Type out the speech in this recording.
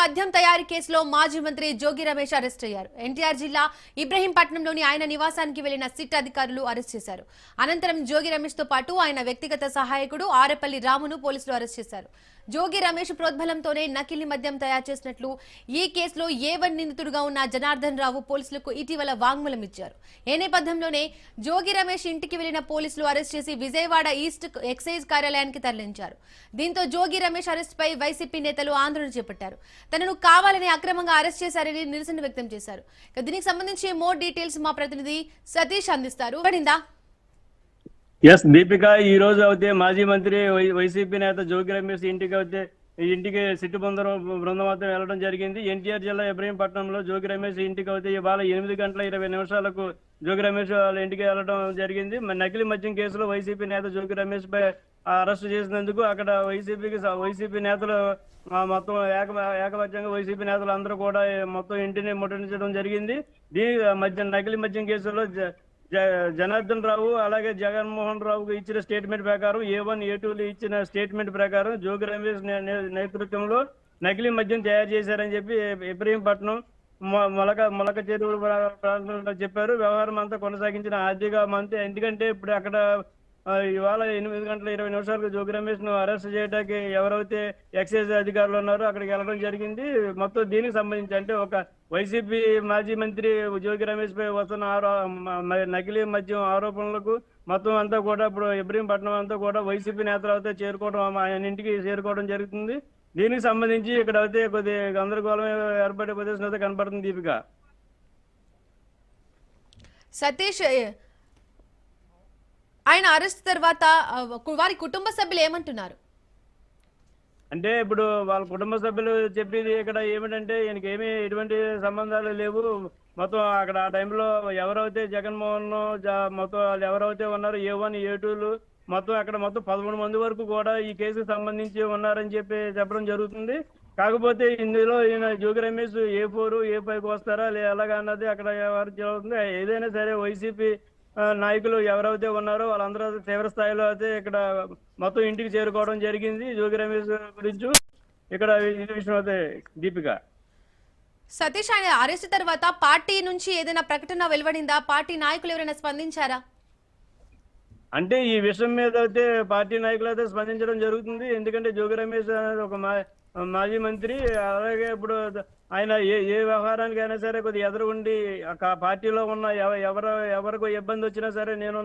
మద్యం తయారీ కేసులో మాజీ మంత్రి జోగి రమేష్ అరెస్ట్ అయ్యారు. ఎన్టీఆర్ జిల్లా ఇబ్రహీంపట్నంలోని ఆయన నివాసానికి వెళ్లిన సిట్ అధికారులు అరెస్ట్ చేశారు. అనంతరం జోగి రమేష్ తో పాటు ఆయన వ్యక్తిగత సహాయకుడు ఆరేపల్లి రామును పోలీసులు అరెస్ట్ చేశారు. జోగి రమేష్ ప్రోద్బలంతోనే నకిలీ మద్యం తయారు చేసినట్లు ఈ కేసులో ఏ1 నిందితుడుగా ఉన్న జనార్దన్ రావు పోలీసులకు ఇటీవల వాంగ్మూలం ఇచ్చారు. ఈ నేపథ్యంలోనే జోగి రమేష్ ఇంటికి వెళ్లిన పోలీసులు అరెస్ట్ చేసి విజయవాడ ఈస్ట్ ఎక్సైజ్ కార్యాలయానికి తరలించారు. దీంతో జోగి రమేష్ అరెస్ట్ పై వైసీపీ నేతలు ఆందోళన చేపట్టారు. తనను కావాలని అక్రమంగా అరెస్ట్ చేశారని నిరసన వ్యక్తం చేశారు. దీనికి సంబంధించి మోర్ డీటెయిల్స్ మా ప్రతినిధి సతీష్ అందిస్తారు. పడిందా? ఎస్ దీపిక, ఈ రోజు అయితే మాజీ మంత్రి వైసీపీ నేత జోగి రమేష్ ఇంటికి సిట్టు బృందం అయితే వెళ్లడం జరిగింది. ఎన్టీఆర్ జిల్లా ఇబ్రహీంపట్నంలో జోగి రమేష్ ఇంటికి అయితే ఇవాళ 8:20 జోగి రమేష్ వాళ్ళ ఇంటికి వెళ్లడం జరిగింది. నకిలీ మద్యం కేసులో వైసీపీ నేత జోగి రమేష్ పై అరెస్ట్ చేసినందుకు అక్కడ వైసీపీ నేతలు మొత్తం ఏకపక్షంగా వైసీపీ నేతలు అందరూ కూడా మొత్తం ఇంటిని ముట్టడించడం జరిగింది. నకిలీ మద్యం కేసులో జనార్దన్ రావు అలాగే జగన్మోహన్ రావుకు ఇచ్చిన స్టేట్మెంట్ ప్రకారం ఏ1 ఏ2లు ఇచ్చిన స్టేట్మెంట్ ప్రకారం జోగి రమేష్ నేతృత్వంలో నకిలీ మద్యం తయారు చేశారని చెప్పి ఇబ్రహీంపట్నం మొలక చెరువు ప్రాంతంలో చెప్పారు. వ్యవహారం అంతా కొనసాగించిన ఆర్థిక మంత్రి. ఎందుకంటే ఇప్పుడు అక్కడ ఇవాళ 8:20 జోగి రమేష్ ను అరెస్ట్ చేయడానికి ఎవరైతే ఎక్సైజ్ అధికారులు ఉన్నారో అక్కడికి వెళ్ళడం జరిగింది. మొత్తం దీనికి సంబంధించి అంటే ఒక వైసీపీ మాజీ మంత్రి జోగి రమేష్ పై వస్తున్న నకిలీ మద్యం ఆరోపణలకు మొత్తం అంతా కూడా ఇప్పుడు ఇబ్రహీంపట్నం అంతా కూడా వైసీపీ నేతలు అయితే ఆయన ఇంటికి చేరుకోవడం జరుగుతుంది. దీనికి సంబంధించి ఇక్కడ అయితే కొద్ది గందరగోళం ఏర్పడే ప్రదేశం అయితే కనపడుతుంది. దీపిక, సతీష్, ఆయన అరెస్ట్ తర్వాత వారి కుటుంబ సభ్యులు ఏమంటున్నారు? అంటే ఇప్పుడు వాళ్ళ కుటుంబ సభ్యులు చెప్పేది ఇక్కడ ఏమిటంటే ఈయనకి ఏమీ ఎటువంటి సంబంధాలు లేవు. మొత్తం అక్కడ ఆ టైంలో ఎవరైతే జగన్మోహన్ మొత్తం వాళ్ళు ఎవరైతే ఉన్నారో ఏ1 ఏ2లు మొత్తం అక్కడ మొత్తం 11 మంది వరకు కూడా ఈ కేసుకు సంబంధించి ఉన్నారని చెప్పడం జరుగుతుంది. కాకపోతే ఇందులో ఈయన జోగి రమేష్ ఏ4 ఏ5కి వస్తారా ఎలాగా అన్నది అక్కడ జరుగుతుంది. ఏదైనా సరే వైసీపీ నాయకులు ఎవరైతే ఉన్నారో వాళ్ళందరూ తీవ్ర స్థాయిలో అయితే ఇక్కడ మొత్తం ఇంటికి చేరుకోవడం జరిగింది. జోగి రమేష్ గురించి ఇక్కడ విషయం అయితే దీపిక. సతీష్, ఆయన అరెస్ట్ తర్వాత పార్టీ నుంచి ఏదైనా ప్రకటన వెలువడిందా? పార్టీ నాయకులు ఎవరైనా స్పందించారా? అంటే ఈ విషయం మీద అయితే పార్టీ నాయకులు అయితే స్పందించడం జరుగుతుంది. ఎందుకంటే జోగి రమేష్ అనేది ఒక మాజీ మంత్రి. అలాగే ఇప్పుడు ఆయన ఏ వ్యవహారానికైనా సరే కొద్దిగా ఎదురుగుండి పార్టీలో ఉన్న ఎవరికి ఇబ్బంది వచ్చినా సరే నేను